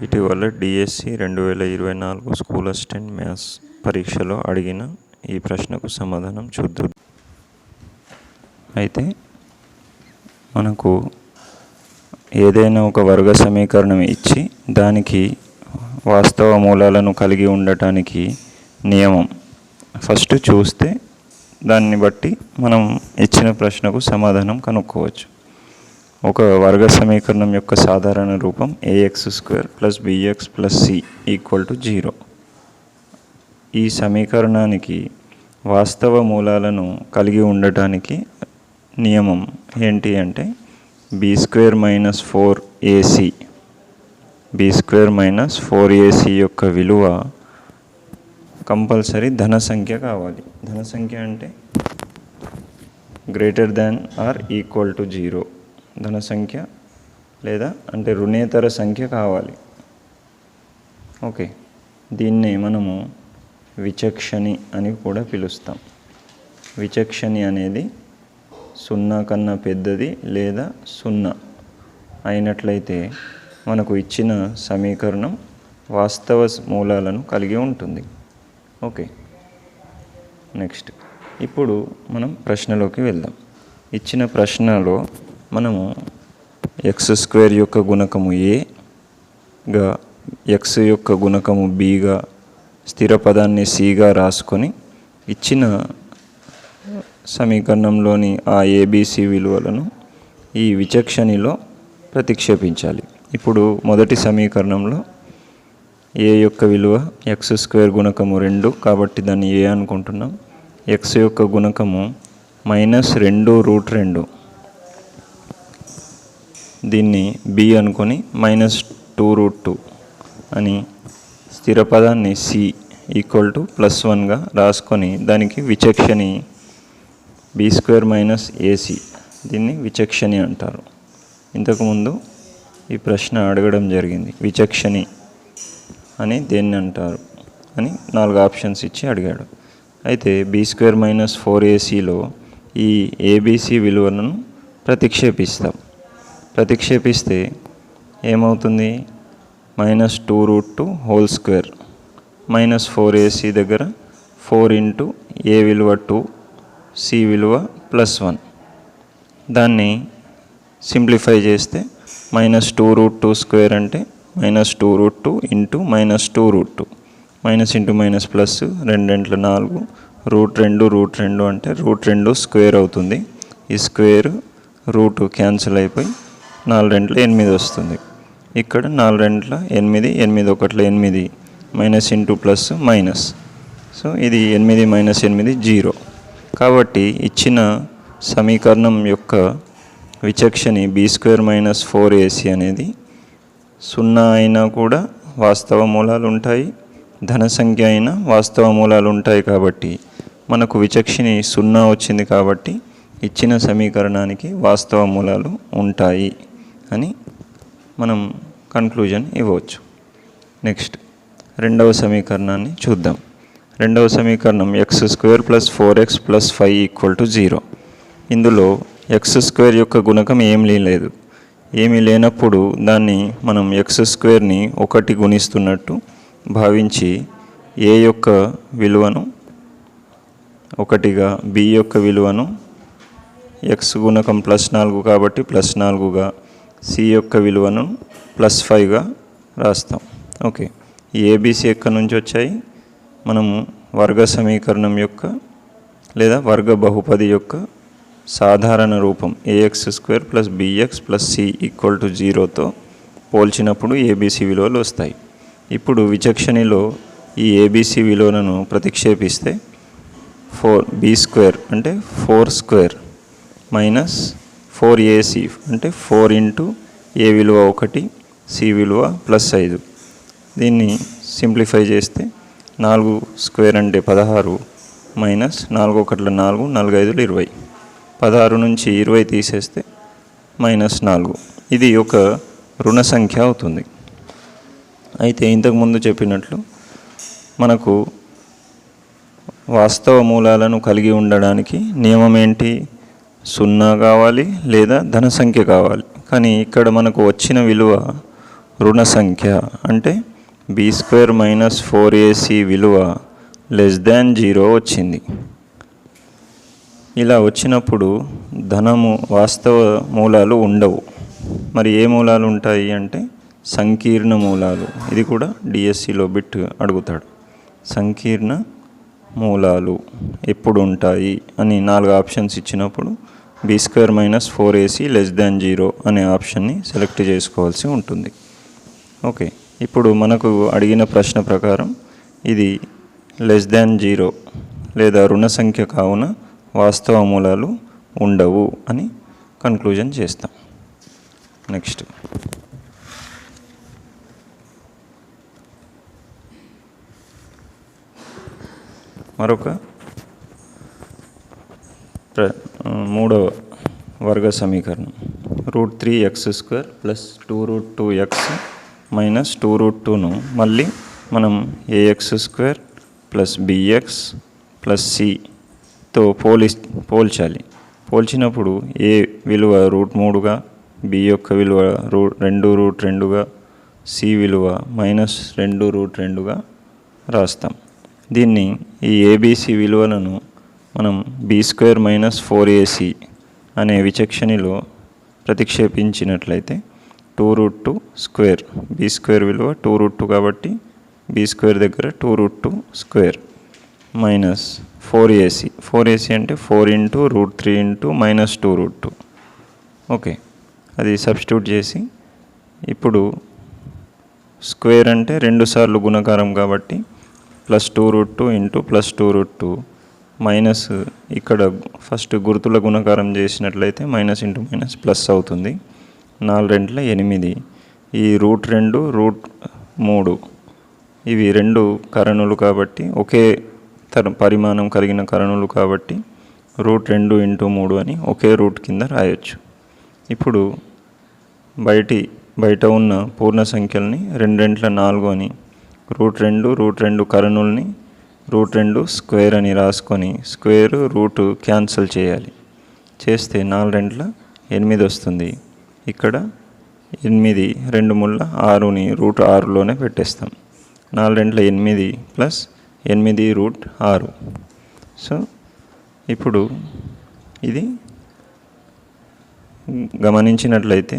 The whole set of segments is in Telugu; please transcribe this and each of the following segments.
ఇటీవల డిఎస్సి 2024 స్కూల్ అసిస్టెంట్ మ్యాథ్స్ పరీక్షలో అడిగిన ఈ ప్రశ్నకు సమాధానం చూద్దాం. అయితే మనకు ఏదైనా ఒక వర్గ సమీకరణం ఇచ్చి దానికి వాస్తవ మూలాలను కలిగి ఉండటానికి నియమం ఫస్ట్ చూస్తే దాన్ని బట్టి మనం ఇచ్చిన ప్రశ్నకు సమాధానం కనుక్కోవచ్చు. ఒక వర్గ సమీకరణం యొక్క సాధారణ రూపం ax² + bx + c = 0. ఈ సమీకరణానికి వాస్తవ మూలాలను కలిగి ఉండటానికి నియమం ఏంటి అంటే b² - 4ac b² - 4ac యొక్క విలువ కంపల్సరీ ధన సంఖ్య కావాలి. ధన సంఖ్య అంటే > 0 ధన సంఖ్య లేదా అంటే రుణేతర సంఖ్య కావాలి. ఓకే, దీన్నే మనము విచక్షణి అని కూడా పిలుస్తాం. విచక్షణి అనేది 0 కన్నా పెద్దది లేదా 0 అయినట్లయితే మనకు ఇచ్చిన సమీకరణం వాస్తవ మూలాలను కలిగి ఉంటుంది. ఓకే, నెక్స్ట్ ఇప్పుడు మనం ప్రశ్నలోకి వెళ్దాం. ఇచ్చిన ప్రశ్నలో మనము x² యొక్క గుణకము aగా, x యొక్క గుణకము bగా, స్థిర పదాన్ని cగా రాసుకొని ఇచ్చిన సమీకరణంలోని ఆ abc విలువలను ఈ విచక్షణిలో ప్రతిక్షేపించాలి. ఇప్పుడు మొదటి సమీకరణంలో a యొక్క విలువ x² గుణకము 2 కాబట్టి దాన్ని a అనుకుంటున్నాం. x యొక్క గుణకము -2√2 దీన్ని b అనుకొని -2√2 అని, స్థిర పదాన్ని c = +1గా రాసుకొని దానికి విచక్షణి b² - ac దీన్ని విచక్షణి అంటారు. ఇంతకుముందు ఈ ప్రశ్న అడగడం జరిగింది, విచక్షణి అని దేన్ని అంటారు అని 4 ఆప్షన్స్ ఇచ్చి అడిగాడు. అయితే b² - 4acలో ఈ abc విలువలను ప్రతిక్షేపిస్తాం. ప్రతిక్షేపిస్తే ఏమవుతుంది? -2√2² -4ac దగ్గర 4 × a విలువ 2, c విలువ +1. దాన్ని సింప్లిఫై చేస్తే -2√2² అంటే -2√2 × -2√2 -× ప్లస్ 2 × 4 √2 అంటే √2² అవుతుంది. ఈ స్క్వేర్ రూట్ క్యాన్సిల్ అయిపోయి 4 × 8 వస్తుంది. ఇక్కడ 4 × 8 8 1 8 -× ప్లస్ మైనస్. సో ఇది 8 - 8 0. కాబట్టి ఇచ్చిన సమీకరణం యొక్క విచక్షణి b² - 4ac అనేది 0 అయినా కూడా వాస్తవ మూలాలు ఉంటాయి, ధన సంఖ్య అయినా వాస్తవ మూలాలు ఉంటాయి. కాబట్టి మనకు విచక్షణి 0 వచ్చింది కాబట్టి ఇచ్చిన సమీకరణానికి వాస్తవ మూలాలు ఉంటాయి అని మనం కన్క్లూజన్ ఇవ్వచ్చు. నెక్స్ట్ రెండవ సమీకరణాన్ని చూద్దాం. రెండవ సమీకరణం x² + 4x + 5 = 0. ఇందులో x² యొక్క గుణకం ఏమీ లేనప్పుడు దాన్ని మనం x² 1 గుణిస్తున్నట్టు భావించి a యొక్క విలువను 1గా, b యొక్క విలువను x గుణకం +4 కాబట్టి +4గా, c యొక్క విలువను +5గా రాస్తాం. ఓకే, ఈ abc ఎక్కడి నుంచి వచ్చాయి? మనము వర్గ సమీకరణం యొక్క లేదా వర్గ బహుపది యొక్క సాధారణ రూపం ax² + bx + c = 0తో పోల్చినప్పుడు abc విలువలు వస్తాయి. ఇప్పుడు విచక్షణిలో ఈ abc విలువలను ప్రతిక్షేపిస్తే b² అంటే 4² -4ac అంటే 4 × a విలువ 1, c విలువ +5. దీన్ని సింప్లిఫై చేస్తే 4² అంటే 16 -4 × 1 4 4 × 5 20. 16 నుంచి 20 తీసేస్తే -4. ఇది ఒక రుణ సంఖ్య అవుతుంది. అయితే ఇంతకుముందు చెప్పినట్లు మనకు వాస్తవ మూలాలను కలిగి ఉండడానికి నియమం ఏంటి? 0 కావాలి లేదా ధన సంఖ్య కావాలి. కానీ ఇక్కడ మనకు వచ్చిన విలువ రుణ సంఖ్య అంటే b² మైనస్ 4ac విలువ <0 వచ్చింది. ఇలా వచ్చినప్పుడు ధనము వాస్తవ మూలాలు ఉండవు. మరి ఏ మూలాలు ఉంటాయి అంటే సంకీర్ణ మూలాలు. ఇది కూడా డిఎస్సిలో బిట్ అడుగుతాడు. సంకీర్ణ మూలాలు ఎప్పుడు ఉంటాయి అని 4 ఆప్షన్స్ ఇచ్చినప్పుడు b² మైనస్ 4ac <0 అనే ఆప్షన్ని సెలెక్ట్ చేసుకోవాల్సి ఉంటుంది. ఓకే, ఇప్పుడు మనకు అడిగిన ప్రశ్న ప్రకారం ఇది <0 లేదా రుణ సంఖ్య కావున వాస్తవ మూలాలు ఉండవు అని కన్క్లూజన్ చేస్తాం. నెక్స్ట్ మరొక మూడవ వర్గ సమీకరణం √3x² ప్లస్ 2√2x మైనస్ 2√2ను మళ్ళీ మనం ax² ప్లస్ bx ప్లస్ cతో పోల్చాలి. పోల్చినప్పుడు a విలువ √3గా, b యొక్క విలువ 2√2గా, c విలువ -2√2గా రాస్తాం. దీన్ని ఈ ABC విలువలను మనం b² మైనస్ 4ac అనే విచక్షణిలో ప్రతిక్షేపించినట్లయితే 2√2² b² విలువ 2√2 కాబట్టి b² దగ్గర 2√2² మైనస్ 4ac అంటే 4 × √3 × -2√2. ఓకే, అది సబ్స్టిట్యూట్ చేసి ఇప్పుడు స్క్వేర్ అంటే 2 సార్లు గుణకారం కాబట్టి +2√2 × +2√2 మైనస్ ఇక్కడ ఫస్ట్ గుర్తుల గుణకారం చేసినట్లయితే -× ప్లస్ అవుతుంది. 4 × 8. ఈ √2 √3 ఇవి 2 కరణులు కాబట్టి ఒకే పరిమాణం కలిగిన కరణులు కాబట్టి √2 × 3 అని ఒకే రూట్ కింద రాయొచ్చు. ఇప్పుడు బయట ఉన్న పూర్ణ సంఖ్యల్ని 2 × 4 అని √2 కరణుల్ని √2² అని రాసుకొని స్క్వేర్ రూట్ క్యాన్సిల్ చేయాలి. చేస్తే 4 × 8 వస్తుంది. ఇక్కడ 8 2 ముళ్ళ 6ని √6లోనే పెట్టేస్తాం. 4 × 8 ప్లస్ 8 √6. సో ఇప్పుడు ఇది గమనించినట్లయితే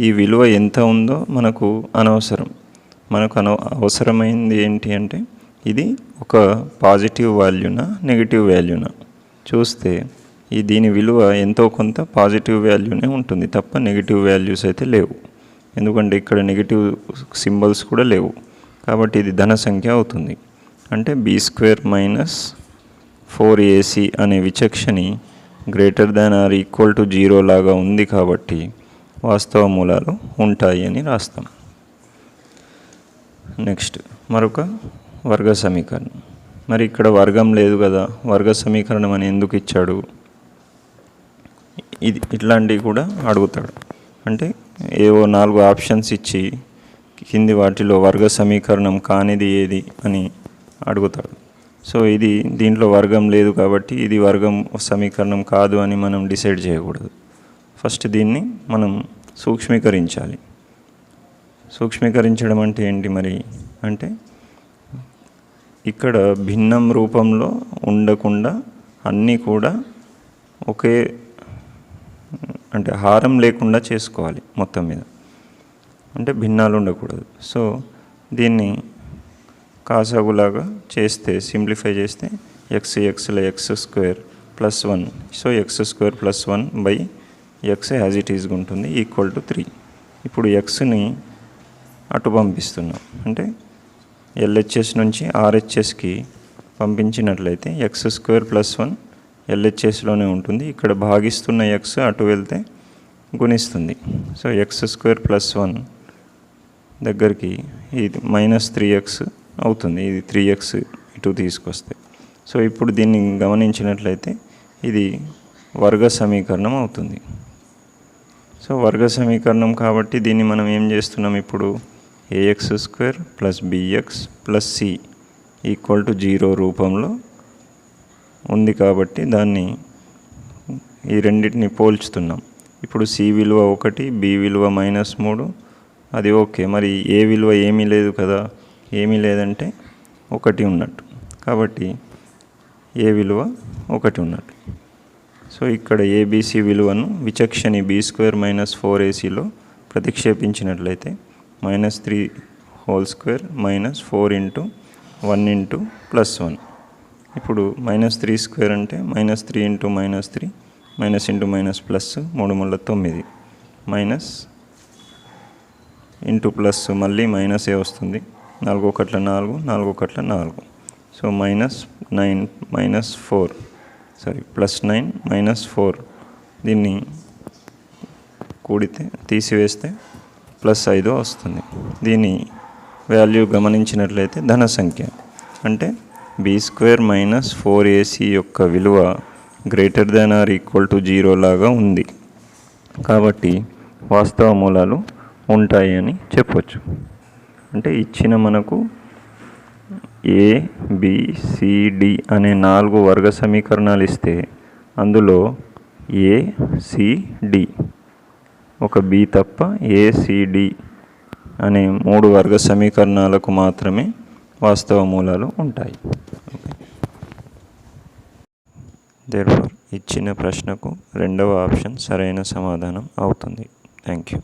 ఈ విలువ ఎంత ఉందో మనకు అనవసరం. మనకు అవసరమైంది ఏంటి అంటే ఇది ఒక పాజిటివ్ వాల్యూనా నెగిటివ్ వాల్యూనా చూస్తే దీని విలువ ఎంతో కొంత పాజిటివ్ వాల్యూనే ఉంటుంది తప్ప నెగిటివ్ వాల్యూస్ అయితే లేవు. ఎందుకంటే ఇక్కడ నెగిటివ్ సింబల్స్ కూడా లేవు కాబట్టి ఇది ధన సంఖ్య అవుతుంది. అంటే b² మైనస్ 4ac అనే విచక్షణి >= 0 లాగా ఉంది కాబట్టి వాస్తవ మూలాలు ఉంటాయి అని రాస్తాం. నెక్స్ట్ మరొక వర్గ సమీకరణం. మరి ఇక్కడ వర్గం లేదు కదా, వర్గ సమీకరణం అని ఎందుకు ఇచ్చాడు? ఇట్లాంటివి కూడా అడుగుతాడు. అంటే ఏవో 4 ఆప్షన్స్ ఇచ్చి కింది వాటిలో వర్గ సమీకరణం కానిది ఏది అని అడుగుతాడు. సో దీంట్లో వర్గం లేదు కాబట్టి ఇది వర్గం సమీకరణం కాదు అని మనం డిసైడ్ చేయకూడదు. ఫస్ట్ దీన్ని మనం సూక్ష్మీకరించాలి. సూక్ష్మీకరించడం అంటే ఏంటి మరి అంటే ఇక్కడ భిన్నం రూపంలో ఉండకుండా అన్నీ కూడా ఒకే అంటే హారం లేకుండా చేసుకోవాలి మొత్తం మీద, అంటే భిన్నాలు ఉండకూడదు. సో దీన్ని కాసాగులాగా చేస్తే సింప్లిఫై చేస్తే x x² plus 1. So x² plus 1/x as it ఈజ్గా ఉంటుంది =3. ఇప్పుడు xని అటు పంపిస్తున్నాం అంటే LHS నుంచి RHSకి పంపించినట్లయితే x² ప్లస్ 1 LHSలోనే ఉంటుంది. ఇక్కడ భాగిస్తున్న x అటు వెళ్తే గుణిస్తుంది. సో x² ప్లస్ 1 దగ్గరికి ఇది -3x అవుతుంది. ఇది 3x ఇటు తీసుకొస్తే సో ఇప్పుడు దీన్ని గమనించినట్లయితే ఇది వర్గ సమీకరణం అవుతుంది. సో వర్గ సమీకరణం కాబట్టి దీన్ని మనం ఏం చేస్తున్నాం ఇప్పుడు ax² plus bx plus c =0 రూపంలో ఉంది కాబట్టి దాన్ని ఈ రెండింటిని పోల్చుతున్నాం. ఇప్పుడు c విలువ 1, b విలువ -3, అది ఓకే. మరి ఏ విలువ ఏమీ లేదు కదా, ఏమీ లేదంటే 1 ఉన్నట్టు. కాబట్టి ఏ విలువ 1 ఉన్నట్టు. సో ఇక్కడ ఏబిసి విలువను విచక్షణి b² - 4ac ప్రతిక్షేపించినట్లయితే -3 హోల్ స్క్వేర్ -4 × 1 × +1. ఇప్పుడు -3² అంటే -3 × -3 minus into minus plus 3 × 9 minus into plus మళ్ళీ మైనసే వస్తుంది. 4 × 1 4, 4 × 4. సో -9 -4 +9 -4. దీన్ని కూడితే తీసివేస్తే +5 వస్తుంది. దీని వాల్యూ గమనించినట్లయితే ధన సంఖ్య అంటే b² - 4ac యొక్క విలువ >= 0 లాగా ఉంది. కాబట్టి వాస్తవ మూలాలు ఉంటాయి అని చెప్పొచ్చు. అంటే ఇచ్చిన మనకు ఏ బి సి డి అనే 4 వర్గ సమీకరణాలు ఇస్తే అందులో ఏ సి డి ఒక బి తప్ప ఏ సి డి అనే 3 వర్గ సమీకరణాలకు మాత్రమే వాస్తవ మూలాలు ఉంటాయి. దేర్ఫోర్ ఇచ్చిన ప్రశ్నకు 2వ ఆప్షన్ సరైన సమాధానం అవుతుంది. Thank you.